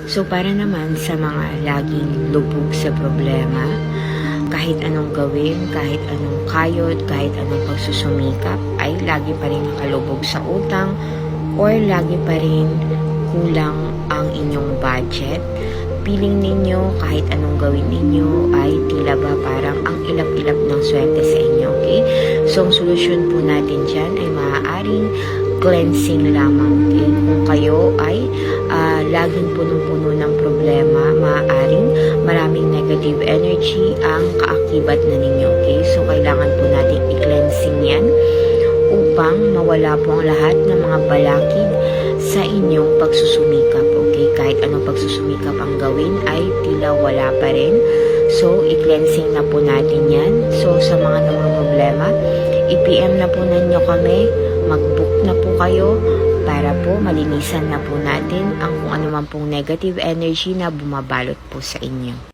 So para naman sa mga laging lubog sa problema, kahit anong gawin, kahit anong kayod, kahit anong pagsusumikap, ay lagi pa rin nakalubog sa utang or lagi pa rin kulang ang inyong budget. Piling ninyo kahit anong gawin ninyo ay tila ba parang ang ilap-ilap ng swerte sa inyo, okay? So ang solusyon po natin dyan ay maaaring cleansing lamang, okay? Kung kayo ay laging punong-puno ng problema, maaaring maraming negative energy ang kaakibat na ninyo, okay? So kailangan po natin i-cleansing yan upang mawala po ang lahat ng mga balakid sa inyong pagsusumikap, okay? Kahit anong pagsusumikap ang gawin ay tila wala pa rin. So, i-cleansing na po natin yan. So, sa mga problema, i-PM na po ninyo kami, mag-book na po kayo para po malinisan na po natin ang kung ano man pong negative energy na bumabalot po sa inyo.